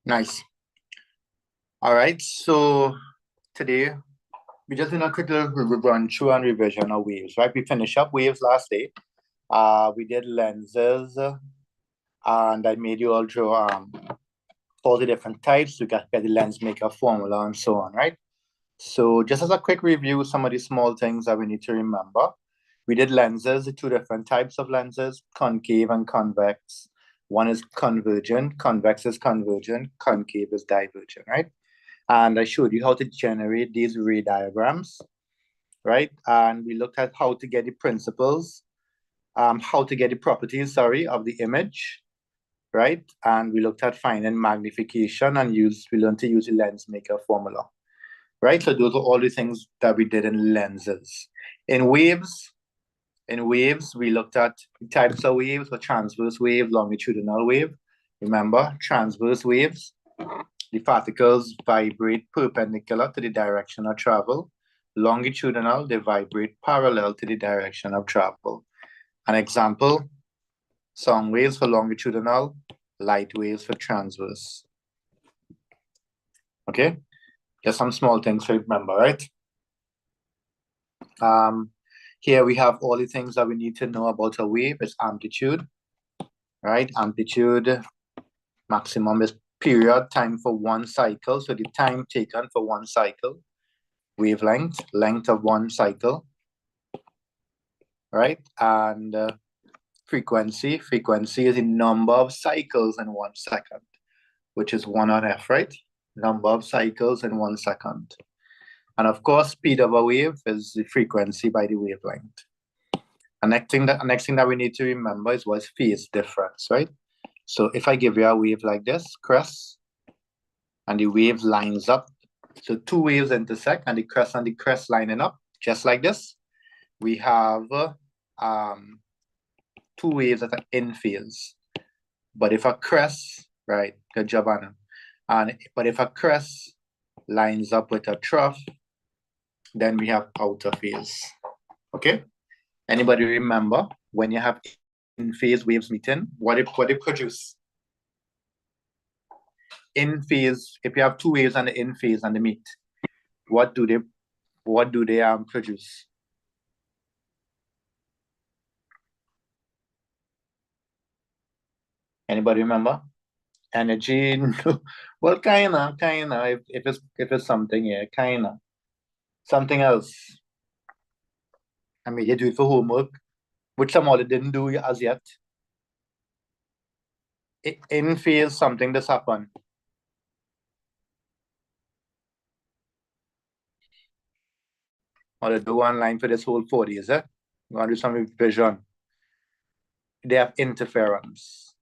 Nice. All right, so today we just did a quick little run through and revision of waves, right? We finished up waves last day. We did lenses, and I made you all draw all the different types to get the lens maker formula and so on, right? So just as a quick review, some of the small things that we need to remember. We did lenses, two different types of lenses, concave and convex. One is convergent, convex is convergent, concave is divergent, right? And I showed you how to generate these ray diagrams, right? And we looked at how to get the principles, how to get the properties, of the image, right? And we looked at finding magnification and we learned to use the lens maker formula, right? So those are all the things that we did in lenses. In waves, we looked at types of waves, for transverse wave, longitudinal wave. Remember, transverse waves, the particles vibrate perpendicular to the direction of travel. Longitudinal, they vibrate parallel to the direction of travel. An example, sound waves for longitudinal, light waves for transverse. Okay, just some small things to remember, right? Here we have all the things that we need to know about a wave. It's amplitude, right? Amplitude, maximum is period, time for one cycle. So the time taken for one cycle. Wavelength, length of one cycle, right? And frequency is the number of cycles in 1 second, which is 1 on F, right? Number of cycles in 1 second. And of course, speed of a wave is the frequency by the wavelength. And next thing that we need to remember is what's phase difference, right? So if I give you a wave like this, crest, and the wave lines up, so two waves intersect and the crest lining up, just like this, we have two waves that are in phase. But if a crest, right, good job, Anna. But if a crest lines up with a trough, then we have outer phase. Okay? Anybody remember when you have in phase waves meeting, what it produce? In phase, if you have two waves and the in phase and they meet, what do they produce? Anybody remember? Energy? Well, kinda. If it's something, yeah, kinda. Something else. I mean, you do it for homework, which some other didn't do as yet. In phase, something that's happened. Or to do one line for this whole 40, is it? I'm gonna do some revision. They have interference.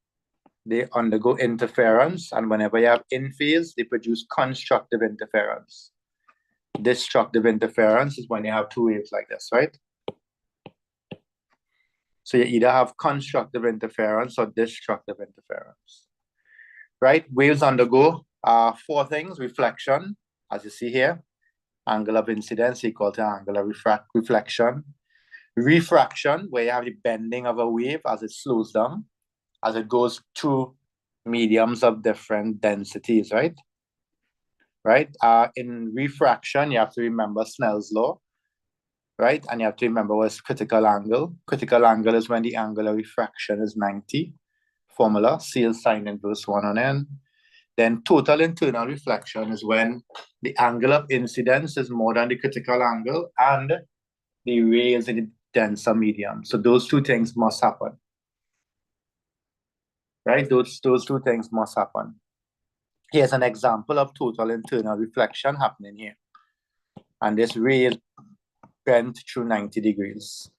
They undergo interference, and whenever you have in phase, they produce constructive interference. Destructive interference is when you have two waves like this, right? So you either have constructive interference or destructive interference, right? Waves undergo four things: reflection, as you see here, angle of incidence equal to angle of reflection. Refraction, where you have the bending of a wave as it slows down, as it goes through mediums of different densities, right? Right? In refraction, you have to remember Snell's law, right? And you have to remember what's critical angle. Critical angle is when the angle of refraction is 90. Formula, C is sine inverse 1 on n. Then total internal reflection is when the angle of incidence is more than the critical angle and the ray is in the denser medium. So those two things must happen, right? Those two things must happen. Here's an example of total internal reflection happening here. And this ray is bent through 90 degrees,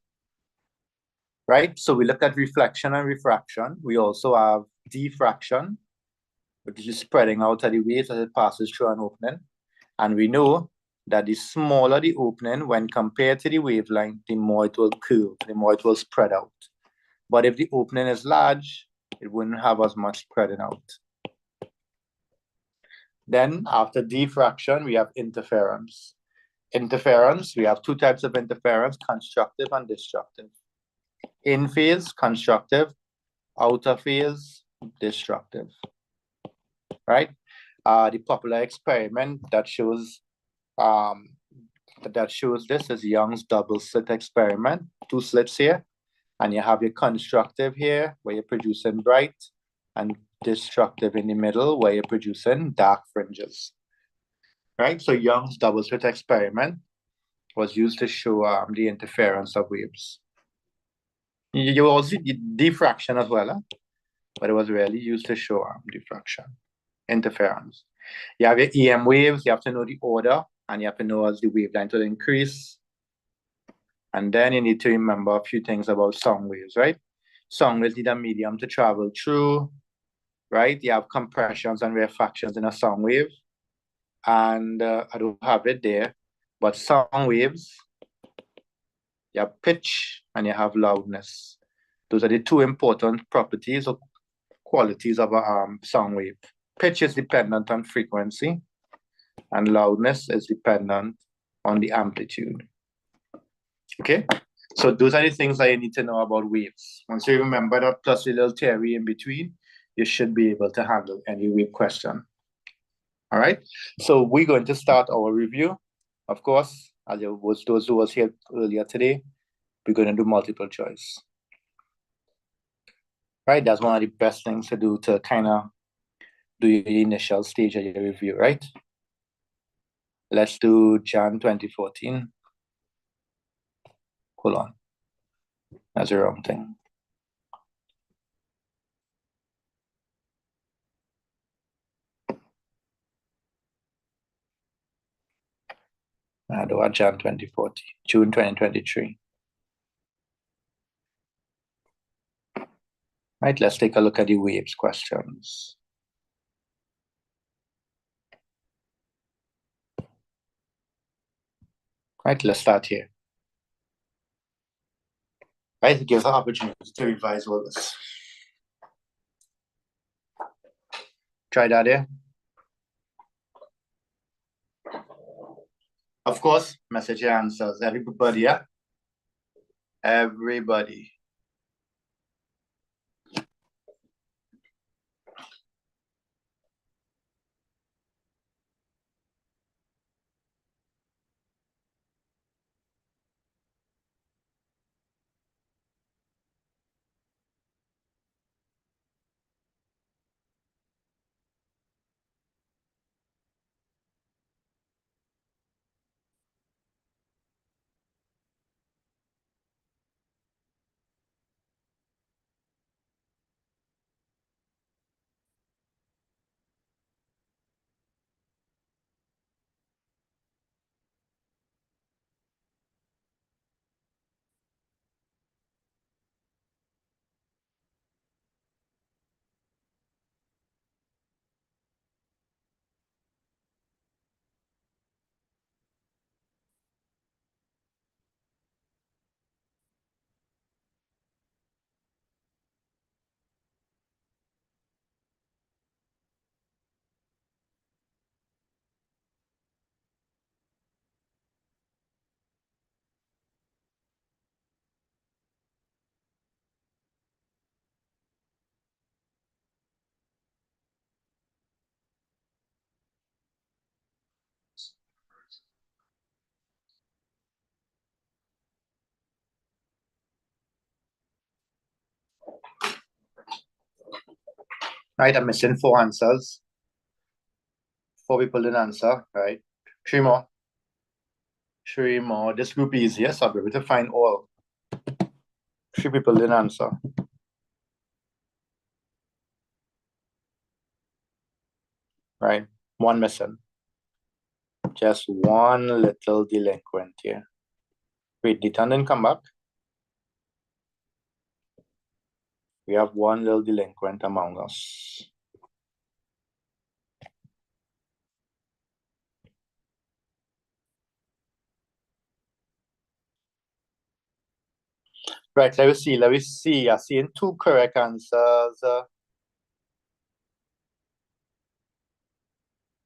right? So we look at reflection and refraction. We also have diffraction, which is spreading out of the waves as it passes through an opening. And we know that the smaller the opening when compared to the wavelength, the more it will curve, the more it will spread out. But if the opening is large, it wouldn't have as much spreading out. Then after diffraction, we have interference. Interference, we have two types of interference, constructive and destructive. In phase, constructive, outer phase, destructive, right? The popular experiment that shows this is Young's double slit experiment, 2 slits here, and you have your constructive here where you're producing bright, and destructive in the middle where you're producing dark fringes. Right, so Young's double slit experiment was used to show the interference of waves. You also did diffraction as well, but it was really used to show diffraction, interference. You have your EM waves, you have to know the order, and you have to know as the wavelength will increase. And then you need to remember a few things about sound waves, right? Sound waves need a medium to travel through, right? You have compressions and rarefactions in a sound wave. And I don't have it there, but sound waves, you have pitch and you have loudness. Those are the two important properties or qualities of a sound wave. Pitch is dependent on frequency, and loudness is dependent on the amplitude. Okay, so those are the things that you need to know about waves. Once you remember that plus a little theory in between, you should be able to handle any wave question. All right, so we're going to start our review. Of course, as it was those who was here earlier today, we're going to do multiple choice. Right, that's one of the best things to do to kind of do your initial stage of your review, right? Let's do Jan 2014. Hold on, that's the wrong thing. I do a Jan 2014, June 2023. Right, let's take a look at the waves questions. Right, let's start here. Right, it gives an opportunity to revise all this. Try that here. Of course, message your answers. Everybody, yeah? Everybody. Right, I'm missing 4 answers. 4 people didn't answer, right? 3 more. 3 more. This group is easier, so I'll be able to find all. 3 people didn't answer. Right, 1 missing. Just 1 little delinquent here. Wait, the turn didn't come back? We have 1 little delinquent among us. Right, let me see. I'm seeing 2 correct answers.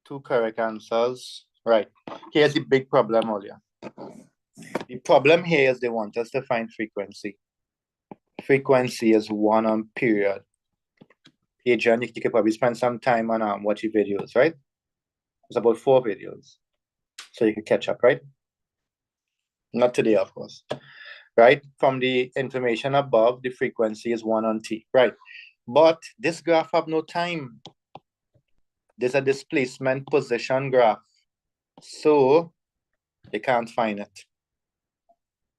2 correct answers. Right, here's the big problem, Olia. The problem here is they want us to find frequency. Frequency is 1 on period. Hey, John, you could probably spend some time on watching videos, right? It's about 4 videos. So you can catch up, right? Not today, of course. Right? From the information above, the frequency is 1 on T, right? But this graph have no time. There's a displacement position graph. So they can't find it.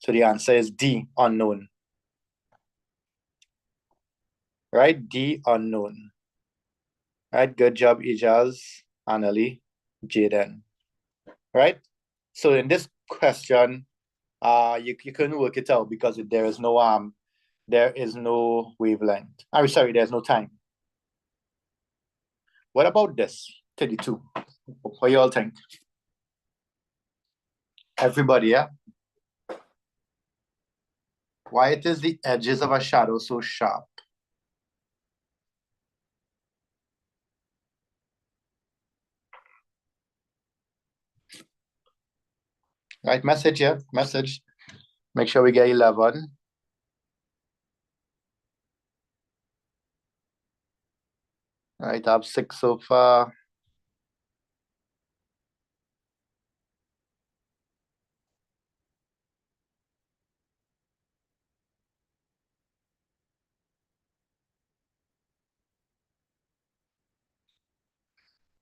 So the answer is D, unknown. Right? D, unknown. Right? Good job, Ijaz, Annalie, Jaden. Right? So in this question, you couldn't work it out because there is no wavelength. I'm sorry, there's no time. What about this? 32. What you all think? Everybody, yeah? Why it is the edges of a shadow so sharp? Right, message here, message. Make sure we get 11. Right, I have 6 so far.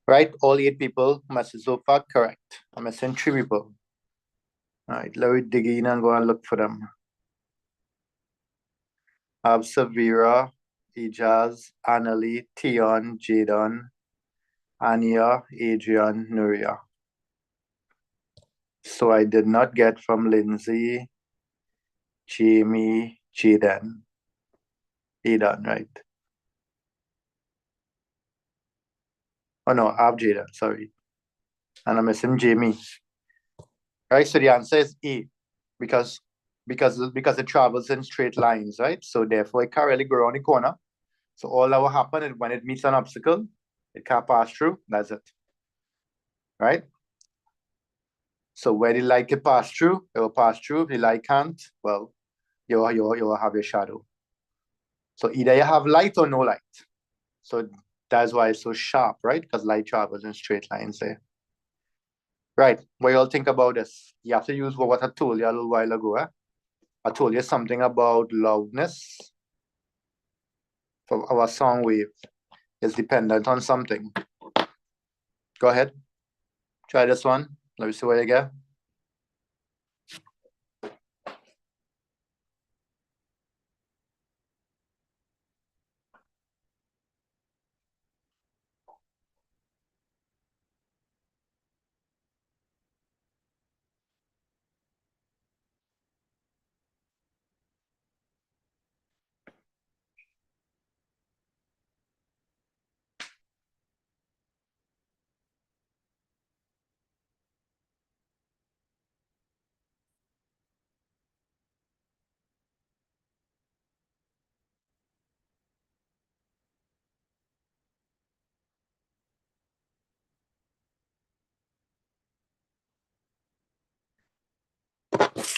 Right, all 8 people, message so far, correct. I'm missing 3 people. All right, let me dig in and go and look for them. I have Savira, Ijaz, Annalie, Tion, Jadon, Anya, Adrian, Nuria. So I did not get from Lindsay, Jamie, Jaden. Aidan, right? Oh no, I have Jaden, sorry. And I'm missing Jamie. Right, so the answer is A, because it travels in straight lines, right? So therefore it can't really go around the corner. So all that will happen is when it meets an obstacle, it can't pass through. That's it. Right? So where the light can pass through, it will pass through. If the light can't, well, you'll have your shadow. So either you have light or no light. So that's why it's so sharp, right? Because light travels in straight lines there. Right. What you all think about this? You have to use what I told you a little while ago. I told you something about loudness for our sound wave is dependent on something. Go ahead. Try this one. Let me see what you get.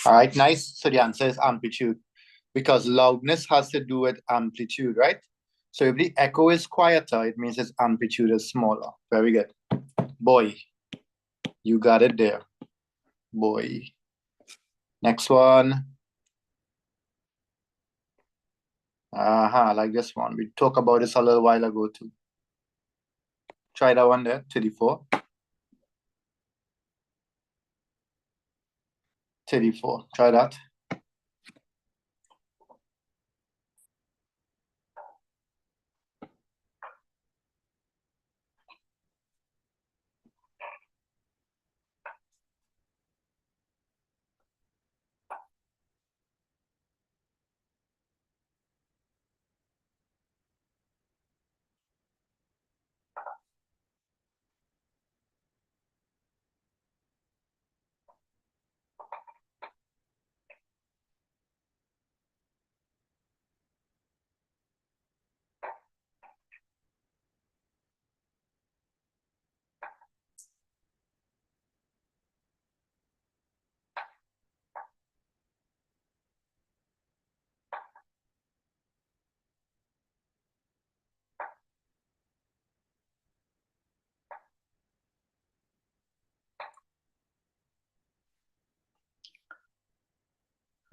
All right, nice. So the answer is amplitude because loudness has to do with amplitude, right? So if the echo is quieter, it means its amplitude is smaller. Very good. Boy, you got it there. Boy. Next one. Like this one. We talked about this a little while ago too. Try that one there, 34. 34. Try that.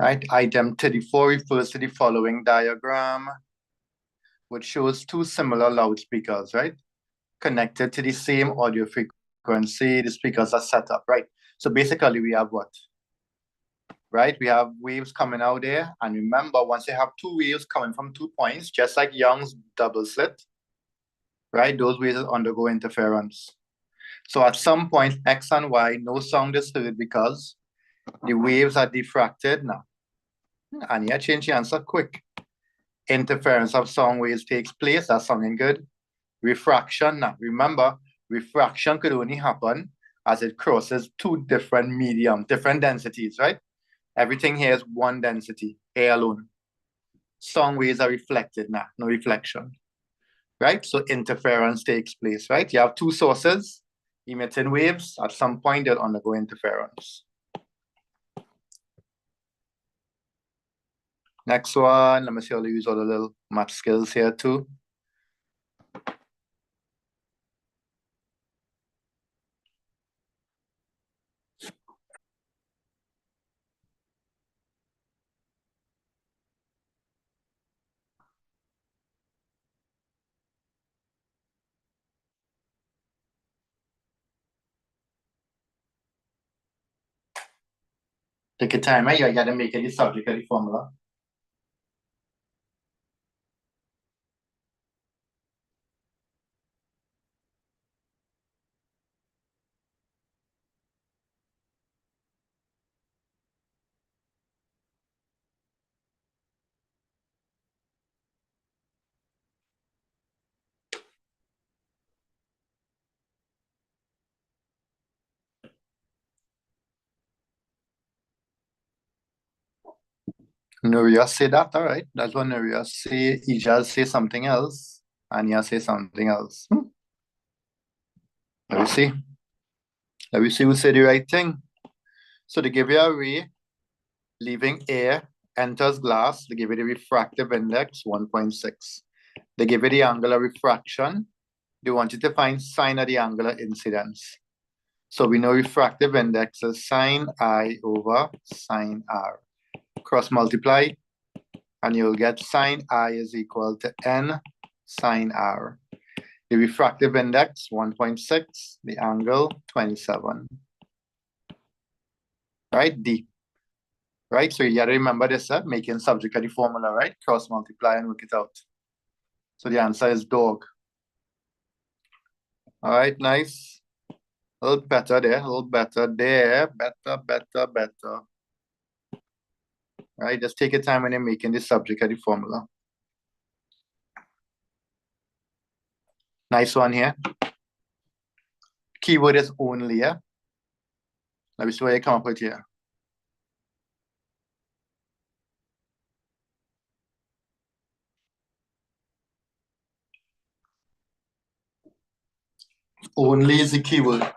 right? Item 34 refers to the following diagram, which shows two similar loudspeakers, right? Connected to the same audio frequency. The speakers are set up, right? So basically we have what? Right? We have waves coming out there. And remember, once you have two waves coming from 2 points, just like Young's double slit, right? Those waves undergo interference. So at some point, X and Y, no sound is heard because the waves are diffracted now. And here, change the answer quick. Interference of sound waves takes place. That's sounding good. Refraction now. Remember, refraction could only happen as it crosses two different medium, different densities, right? Everything here is one density, air alone. Sound waves are reflected now, no reflection, right? So interference takes place, right? You have two sources emitting waves. At some point, they'll undergo interference. Next one, let me see how to use all the little math skills here too. Take your time, right? You gotta make it the subject of the formula. Nuria say that, all right. That's what Nuria say. Ijaz say something else. Anya say something else. Let me see. Let me see who said the right thing. So they give you a ray, leaving air, enters glass. They give you the refractive index, 1.6. They give you the angular refraction. They want you to find sine of the angular incidence. So we know refractive index is sine I over sine R. Cross multiply, and you'll get sine I is equal to n sine R. The refractive index, 1.6, the angle, 27. Right, D. Right, so you gotta remember this, making subject of the formula, right? Cross multiply and work it out. So the answer is dog. All right, nice. A little better there, a little better there. Better. Right, just take your time when you're making the subject of the formula. Nice one here. Keyword is only, yeah? Let me see what you come up with here. Only is the keyword.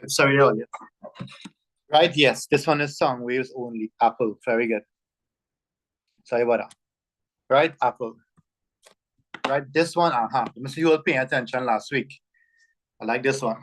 Sorry, audience. Right, yes, this one is sound waves only. Apple, very good. Sorry about that. Right, Apple. Right, this one, Let me see you all paying attention last week. I like this one.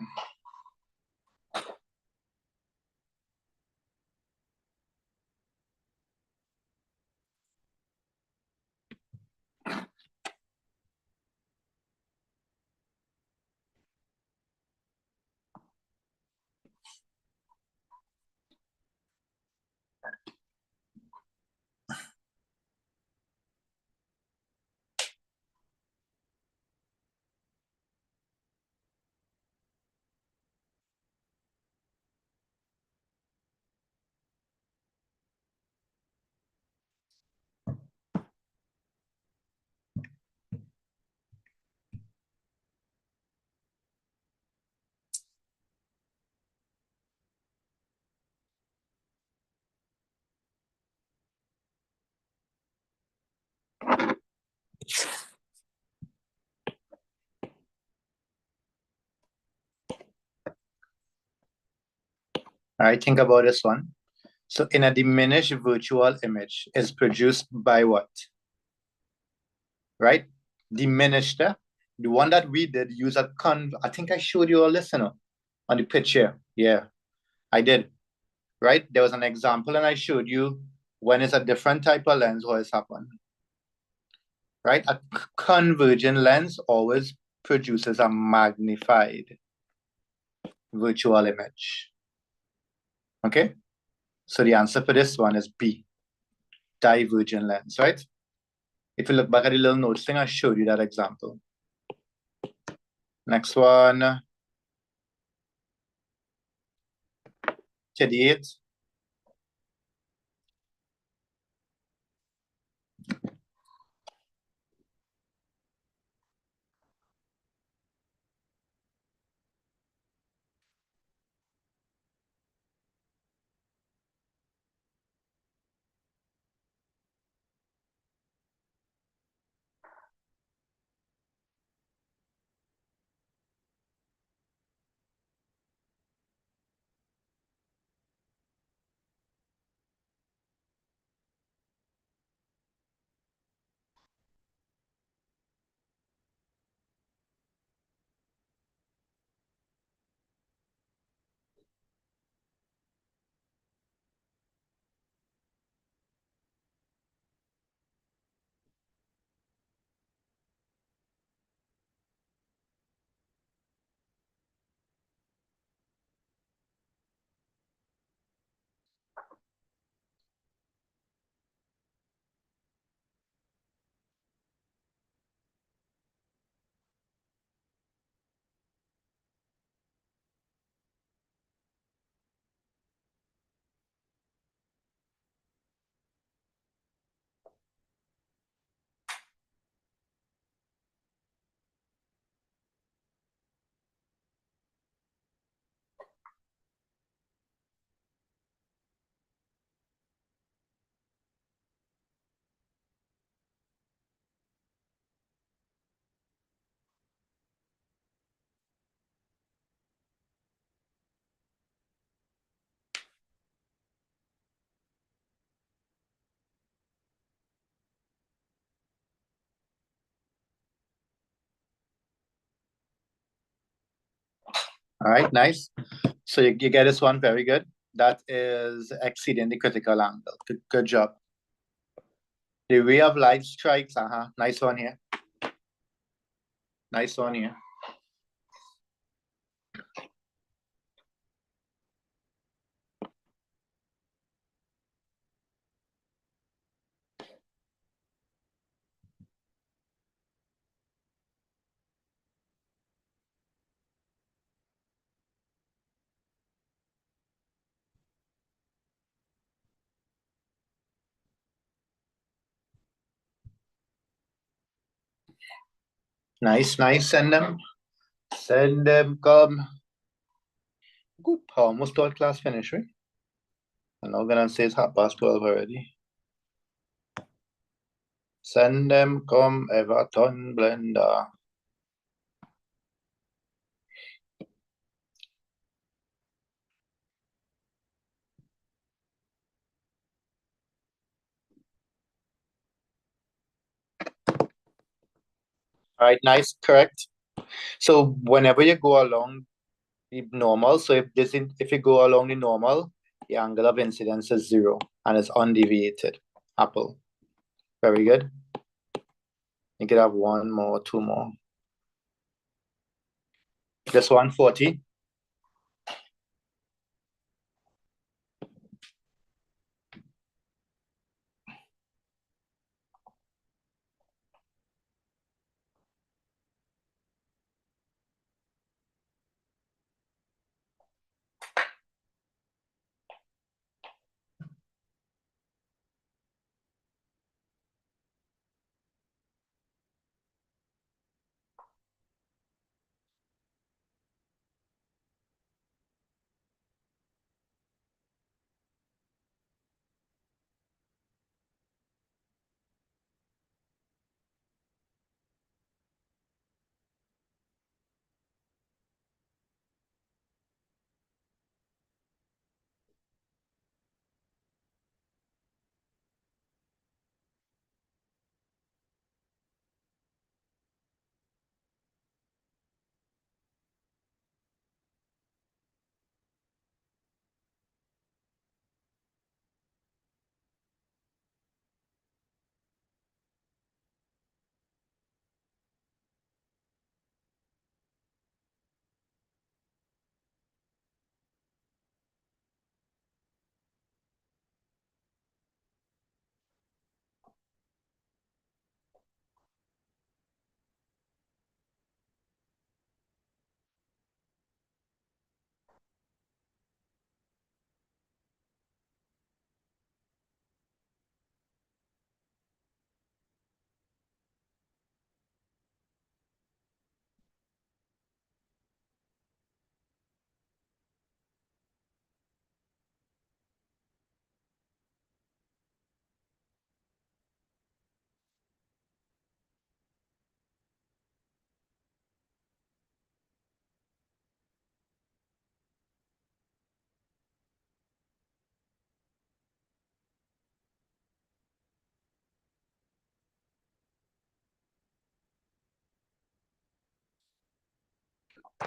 All right, think about this one. So in a diminished virtual image is produced by what? Right? Diminished. The one that we did use I think I showed you a listener on the picture. Yeah, I did. Right? There was an example and I showed you when it's a different type of lens, what has happened. Right? A convergent lens always produces a magnified virtual image. Okay? So the answer for this one is B, divergent lens, right? If you look back at the little notes thing, I showed you that example. Next one. 38. All right, nice. So you get this one, very good. That is exceeding the critical angle. Good job. The ray of light strikes, nice one here. Nice one here. Nice, nice. Send them. Send them, come. Good. Almost all class finished, right? I'm not gonna say it's 12:30 already. Send them, come, Everton, Blender. All right, nice, correct. So whenever you go along the normal, so if you go along the normal, the angle of incidence is 0 and it's undeviated. Apple. Very good. You could have one more, two more. This 140.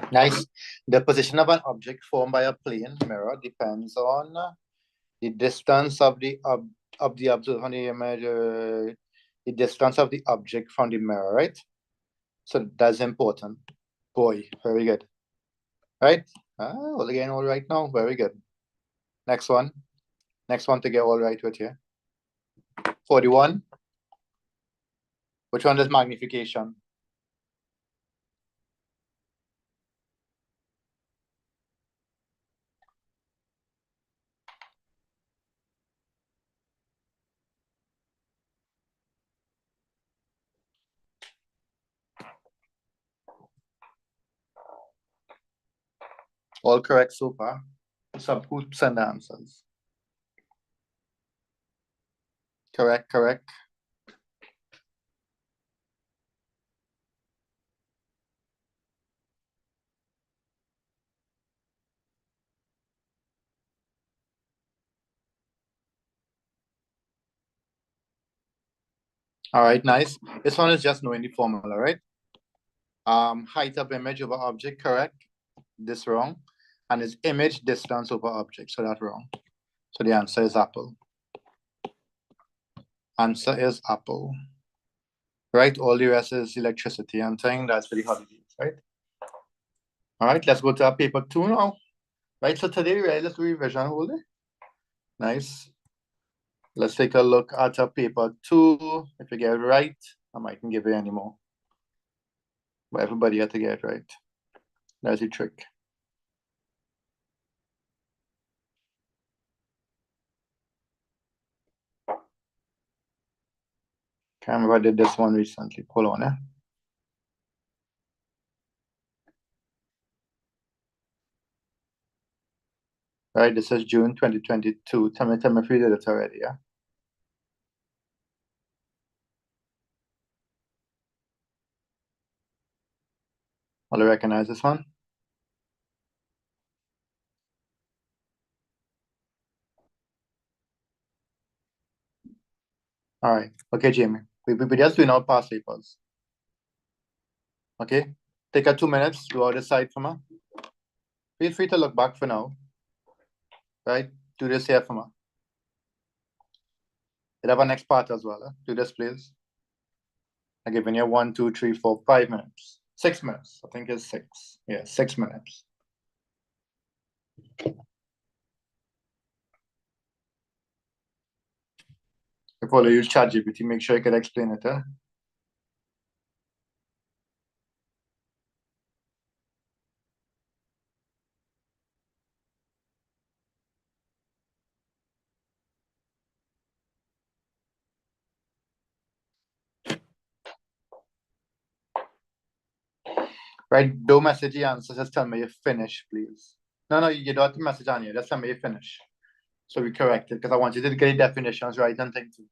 Nice. The position of an object formed by a plane mirror depends on the distance of the observer from the image, the distance of the object from the mirror, right? So that's important. Boy, very good. Right? All again, all right now. Very good. Next one. Next one to get all right with you. 41. Which one is magnification? All correct so far. Who send the answers? Correct, correct. All right, nice. This one is just knowing the formula, right? Height of image over object, correct. This wrong. And it's image distance over object, so that's wrong. So the answer is apple. Answer is apple. Right? All the rest is electricity. I'm saying that's for the holidays, right? All right, let's go to our paper 2 now. Right, so today, right, let's do revision whole day. Nice. Let's take a look at our paper 2. If you get it right, I mightn't give you any more. But everybody had to get it right. That's the trick. Can't remember I did this one recently. Hold on, eh? Right, this is June 2022. Tell me if you did it already, yeah? Will you recognize this one? All right. Okay, Jamie. We just doing our past papers. Okay, take a 2 minutes, go out the side for me. Feel free to look back for now. Right, do this here for me. You have a next part as well. Do this, please. I'm giving you 1, 2, 3, 4, 5 minutes. 6 minutes. I think it's 6. Yeah, 6 minutes. Before you use ChatGPT, make sure you can explain it. Right, don't message the answers, just tell me you finish, please. No, you don't have to message on here, just tell me you finish. So we correct it, because I want you to get the definitions right and things too.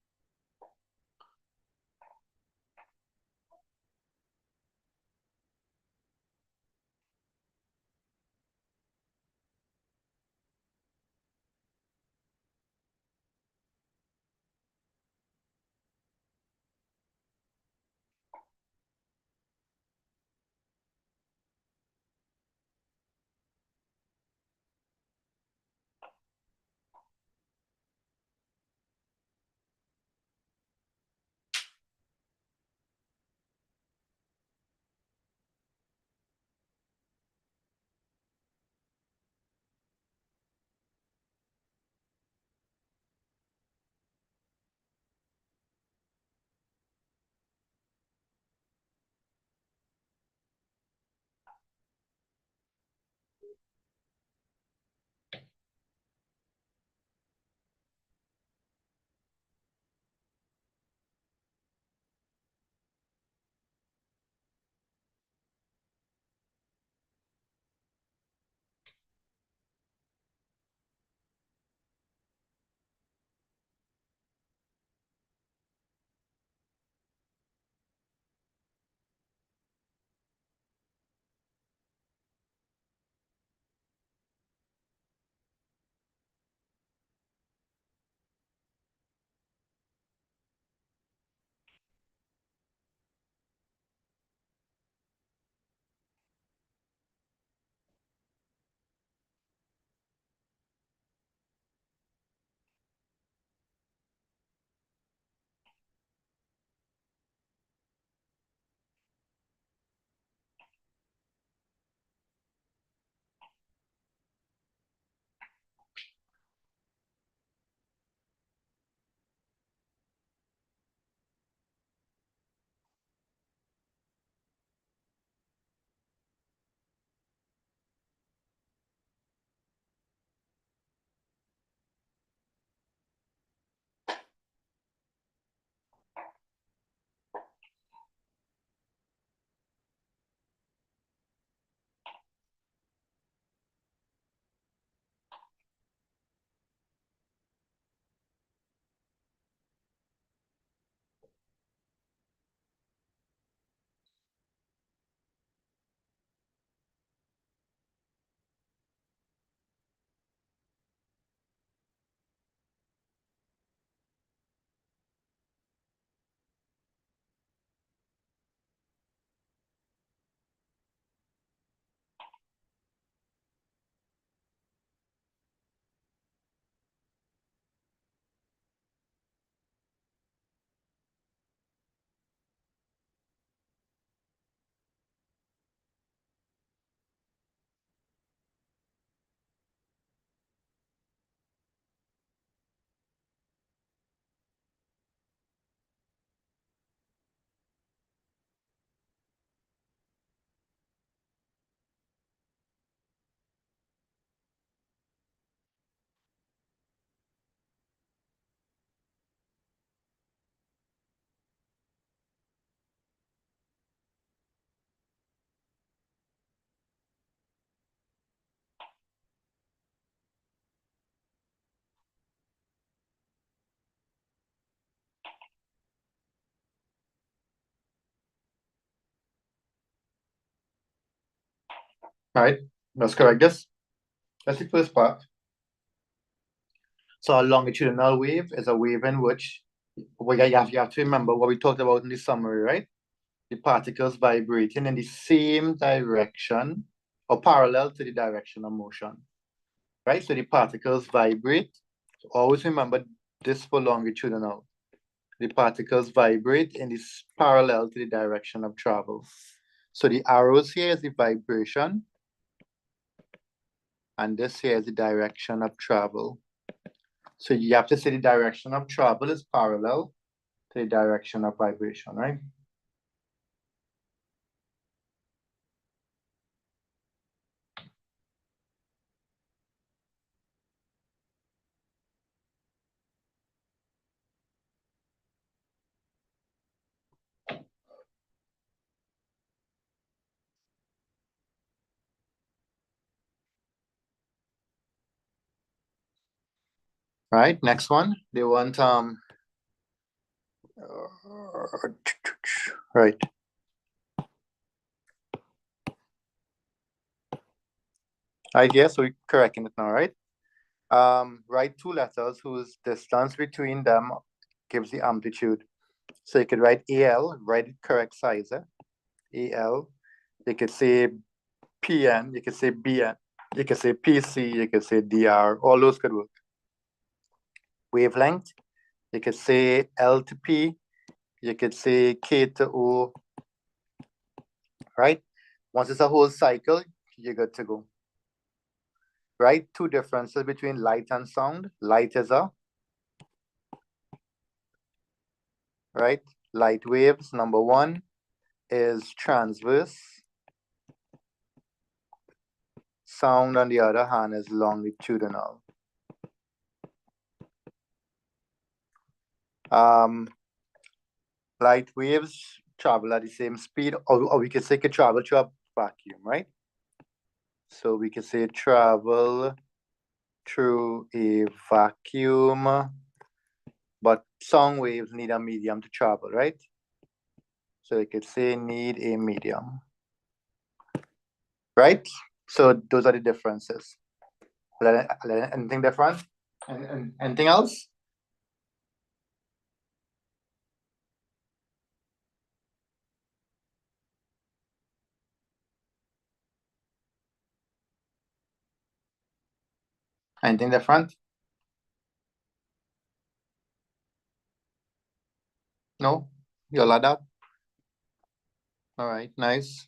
All right, let's correct this. That's the first part. So a longitudinal wave is a wave in which you have to remember what we talked about in the summary, right? the particles vibrating in the same direction or parallel to the direction of motion, right? So the particles vibrate. So always remember this for longitudinal. The particles vibrate in this parallel to the direction of travel. So the arrows here is the vibration, and this here is the direction of travel. So you have to say the direction of travel is parallel to the direction of vibration, right? Right, next one. They want right. Right here, so we're correcting it now, right? Write two letters whose distance between them gives the amplitude. So you could write AL, write it correct size, AL. You could say PN, you could say BN, you could say PC, you could say DR, all those could work. Wavelength, you could say L to P, you could say K to O, right? Once it's a whole cycle, you're good to go. Right? Two differences between light and sound. Light is right? Light waves, number one, is transverse. Sound, on the other hand, is longitudinal. Light waves travel at the same speed, or we could say could travel through a vacuum, right? So we could say travel through a vacuum, but sound waves need a medium to travel, right? So we could say need a medium, right? So those are the differences. Anything different? Anything else? Anything different? No? You like that? All right, nice.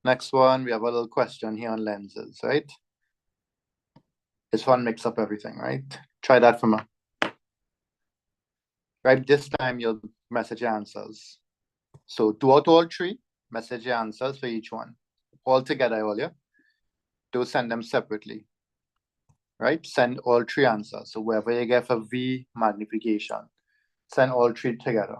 Next one, we have a little question here on lenses, right? This one mix up everything, right? Try that for me. Right, this time you'll message your answers. So throughout all three, message your answers for each one. All together, all, yeah? Don't send them separately, right? Send all three answers. So wherever you get for V magnification, send all three together.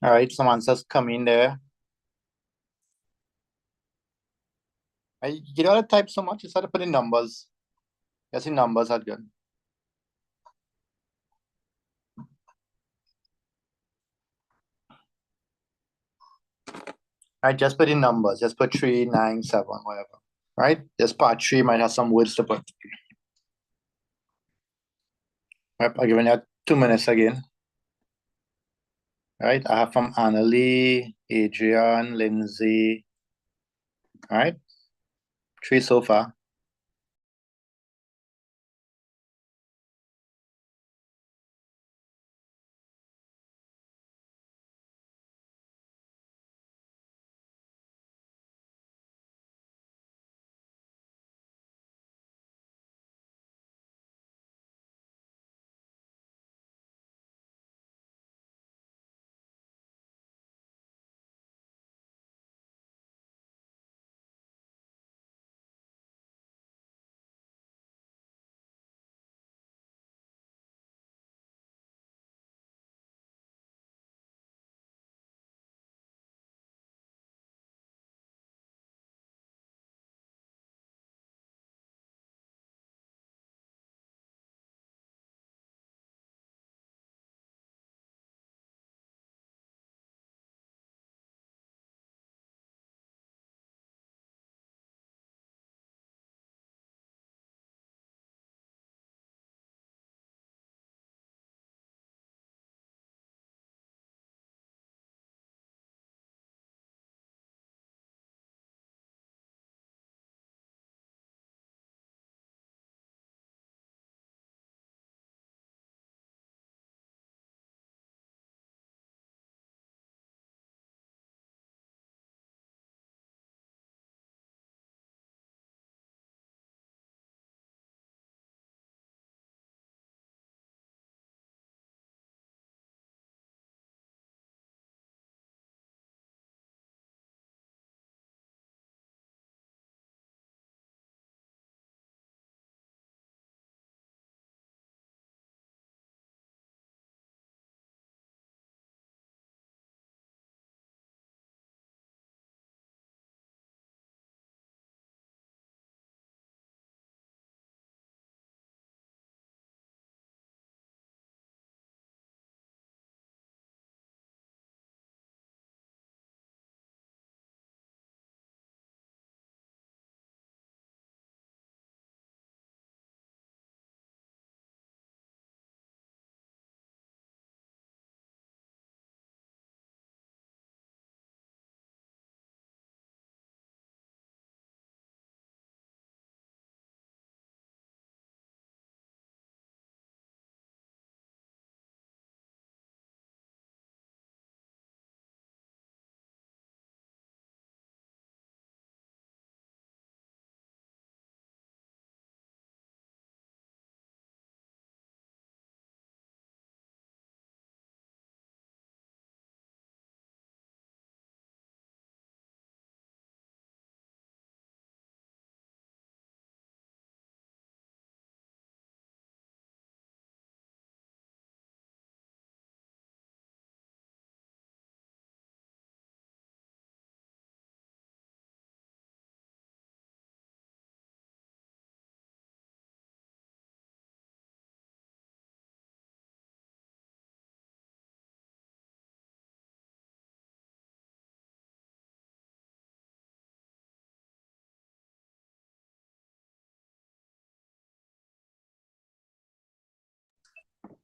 All right, some answers come in there. You don't have to type so much, you start to put in numbers. Yes, in numbers are good. All right, just put in numbers. Just put 3, 9, 7, whatever. Right? This part 3 might have some words to put. Right, I'll give you 2 minutes again. All right, I have from Annalie, Adrian, Lindsay. All right, 3 so far.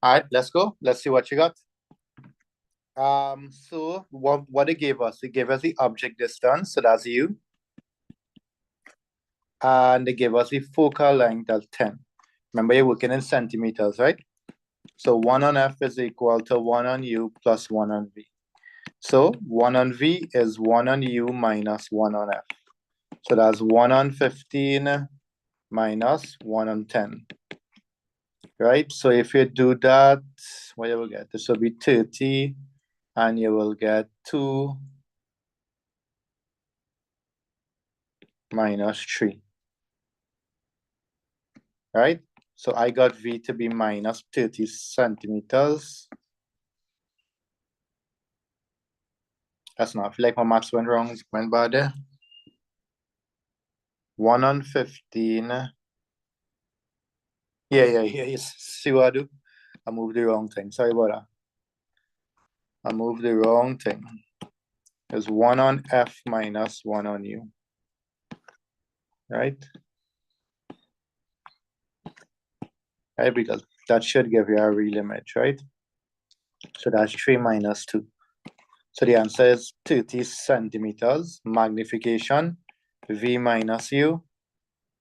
All right, let's go. Let's see what you got. So what it gave us? It gave us the object distance, so that's u, and they gave us the focal length as 10. Remember, you're working in centimeters, right? So 1 on f is equal to 1 on u plus 1 on v. So 1 on v is 1 on u minus 1 on f. So that's 1 on 15 minus 1 on 10. Right? So if you do that, what you will get? This will be 30, and you will get 2 minus 3. Right? So I got v to be minus 30 centimeters. That's not, I feel like my maths went wrong. Went bad there. 1 on 15. Yeah. See what I do? I moved the wrong thing. Sorry about that. I moved the wrong thing. There's 1 on F minus 1 on U. Right? Right, because that should give you a real image, right? So that's 3 minus 2. So the answer is 30 centimeters, magnification, V minus U,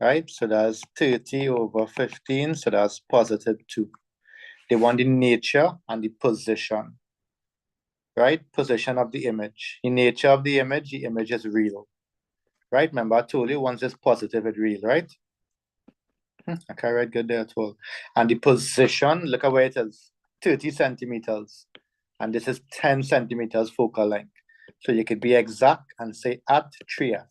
right? So that's 30 over 15, so that's positive 2. They want the nature and the position, right? Position of the image. The nature of the image is real, right? Remember I told you once it's positive, it's real, right? I can't write good there at all. And the position, look at where it is, 30 centimeters. And this is 10 centimeters focal length. So you could be exact and say at 3F,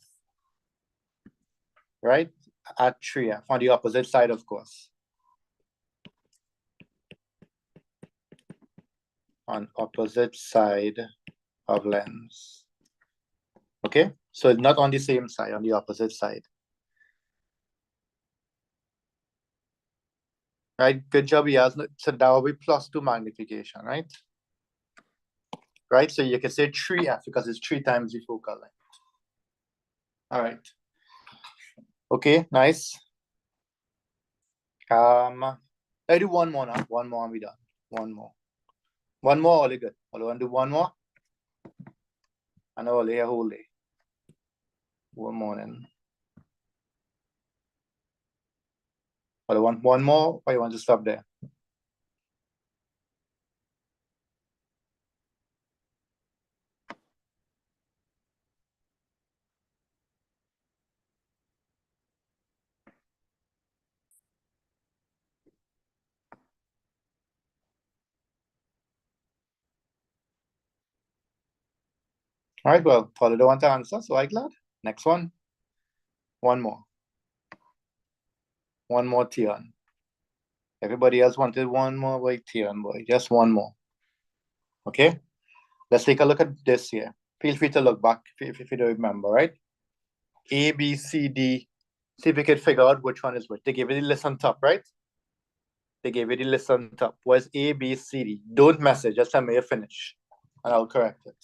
right? At 3F, on the opposite side, of course. On opposite side of lens. Okay, so it's not on the same side, on the opposite side. Right, good job, Yas. So that will be +2 magnification, right? Right, so you can say 3F because it's 3 times the focal length. All right. Okay, nice. I do one more now. One more and we done. One more. One more, all good. All want to do one more? And all a whole day. One morning. All want one more, or you want to stop there? All right, well, Paulo don't want to answer, so I glad. Next one. One more. One more Tion. Everybody else wanted one more, wait, Tion, boy. Just one more. Okay? Let's take a look at this here. Feel free to look back if you don't remember, right? A, B, C, D. See if you can figure out which one is which. They gave you the list on top, right? They gave you the list on top. Where's A, B, C, D? Don't message, just tell me you finish. And I'll correct it.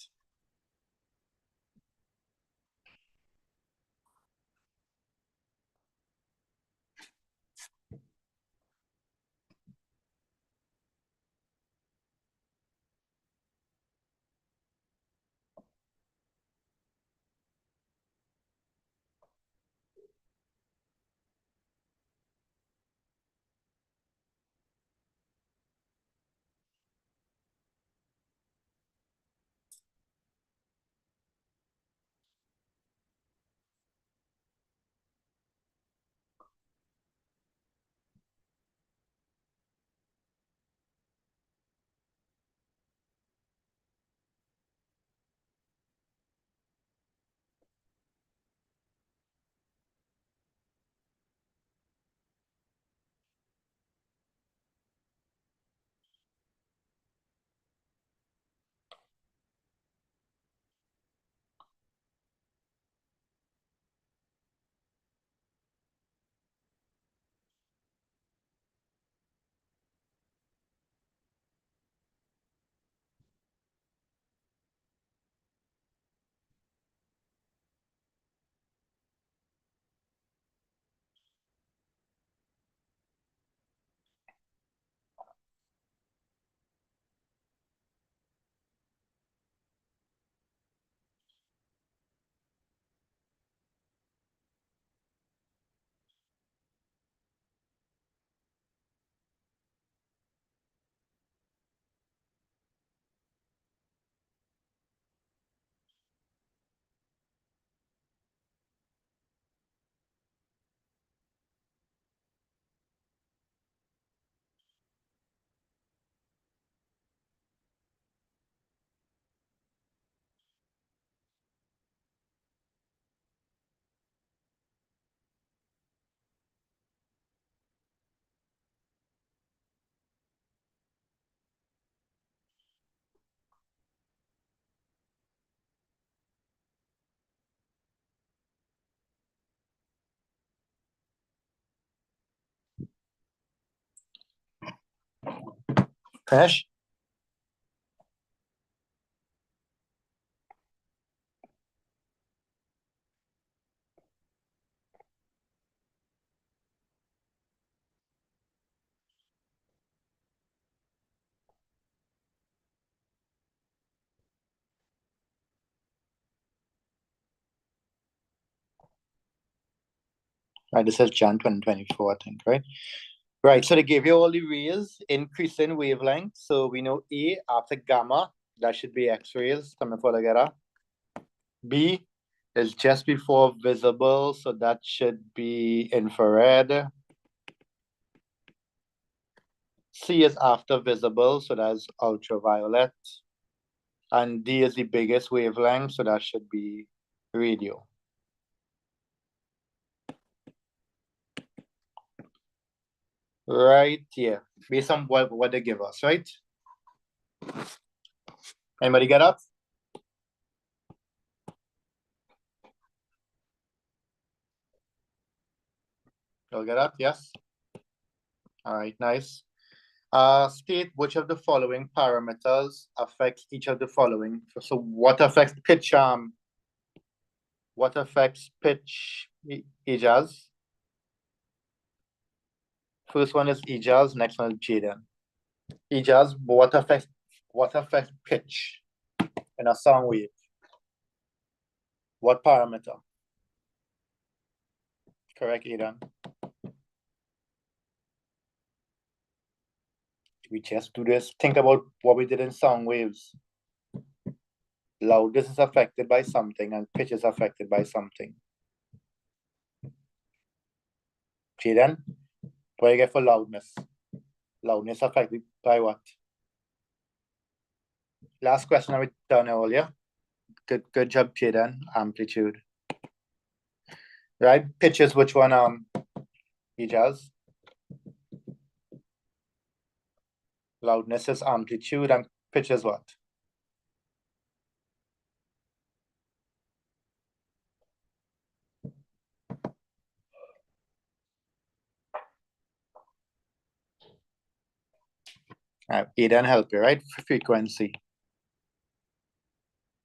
Finish? Right, this is Jan 2024, I think, right? Right, so they gave you all the rays, increase in wavelength. So we know A after gamma, that should be X-rays coming for together. B is just before visible, so that should be infrared. C is after visible, so that's ultraviolet. And D is the biggest wavelength, so that should be radio. Right here, based on what they give us, right? Anybody get up? You'll get up, yes? All right, nice. State which of the following parameters affects each of the following. So what affects pitch? What affects pitch EJAZ? First one is EJAZ, next one is Jaden. EJAZ, what affects pitch in a sound wave? What parameter? Correct, Aidan. We just do this. Think about what we did in sound waves. Loudness is affected by something and pitch is affected by something. Jaden, what do you get for loudness? Loudness affected by what? Last question I done earlier. Good job, Jaden. Amplitude. Right? Pitch is which one? EJAZ. Loudness is amplitude and pitch is what? Aidan help you, right? Frequency.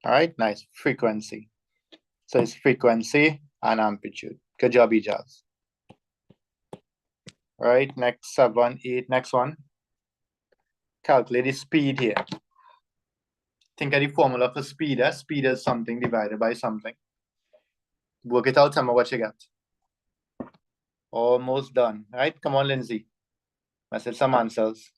All right, nice. Frequency. So it's frequency and amplitude. Good job, EJAZ. All right, next 7, 8, next one. Calculate the speed here. Think of the formula for speed. Speed is something divided by something. Work it out, tell me what you got. Almost done, right? Come on, Lindsay. Let's get some answers.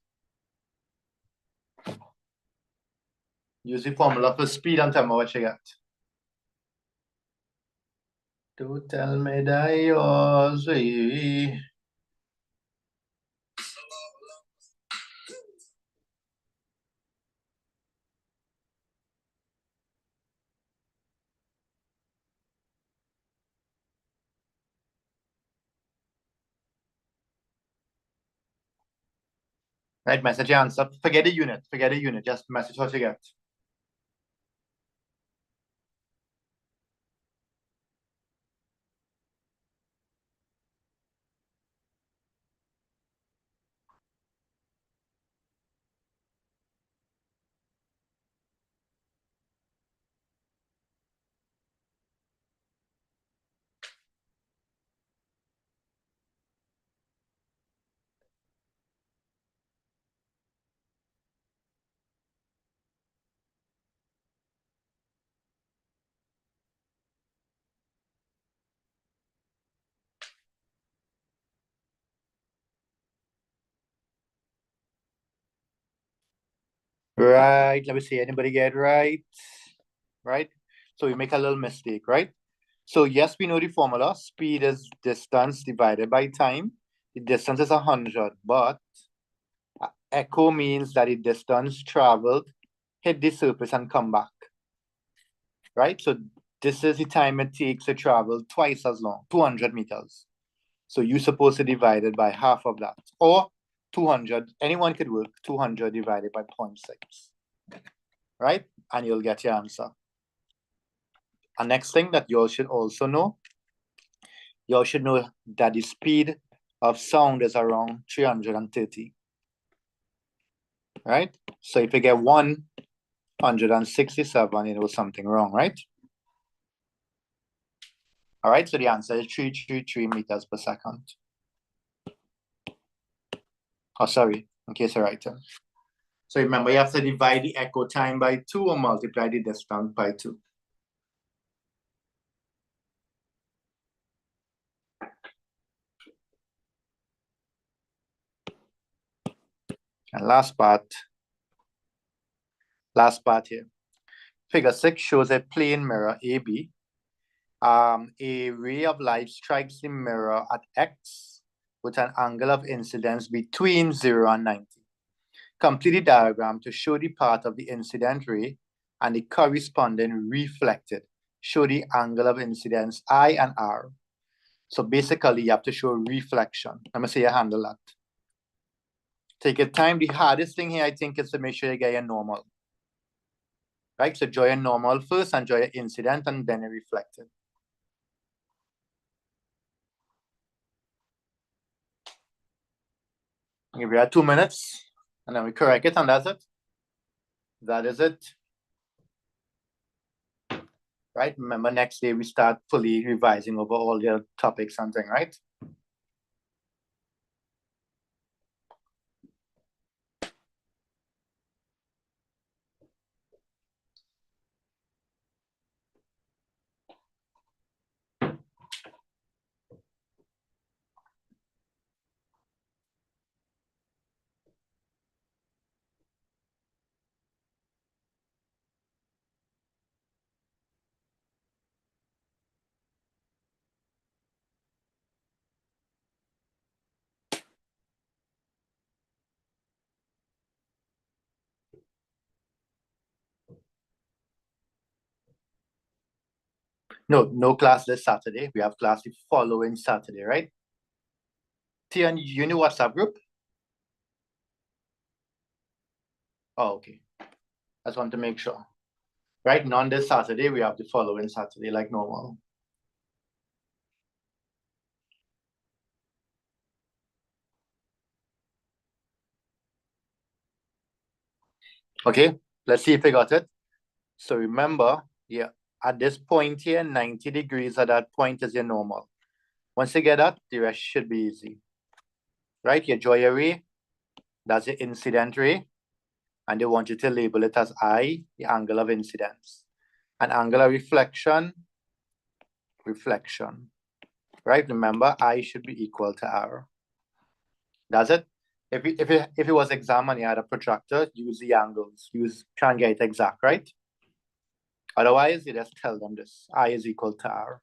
Use the formula for speed and tell me what you got. Don't tell me that yours. Right, message your answer. Forget the unit. Just message what you get. Right, let me see. Anybody get right? Right? So we make a little mistake, right? So yes, we know the formula. Speed is distance divided by time. The distance is 100, but echo means that the distance traveled, hit the surface and come back. Right? So this is the time it takes to travel twice as long, 200 meters. So you're supposed to divide it by half of that. Or 200, anyone could work 200 divided by 0.6. Right? And you'll get your answer. And next thing that you all should also know, you all should know that the speed of sound is around 330. right? So if you get 167, it was something wrong, right? All right, so the answer is 333 meters per second. Oh, sorry, in case I write it. So remember, you have to divide the echo time by 2 or multiply the distance by 2. And last part here. Figure 6 shows a plane mirror AB. A ray of light strikes the mirror at X with an angle of incidence between 0 and 90. Complete the diagram to show the path of the incident ray and the corresponding reflected. Show the angle of incidence I and R. So basically, you have to show reflection. Let me see you handle that. Take your time. The hardest thing here, I think, is to make sure you get your normal. Right? So draw your normal first and draw your incident and then a reflected. Give you 2 minutes and then we correct it and that's it. That is it. Right? Remember, next day we start fully revising over all your topics and things, right? No class this Saturday. We have class the following Saturday, right? Tia, you in the WhatsApp group? Oh, okay. I just want to make sure. Right? None this Saturday. We have the following Saturday like normal. Okay, let's see if I got it. So remember, yeah, at this point here, 90 degrees at that point is your normal. Once you get that, the rest should be easy. Right? You draw your ray, that's the incident ray, and they want you to label it as I, the angle of incidence. And angle of reflection, right? Remember, I should be equal to R. That's it. If it was exam and you had a protractor, use the angles. Try and get it exact, right? Otherwise, you just tell them this. I is equal to R.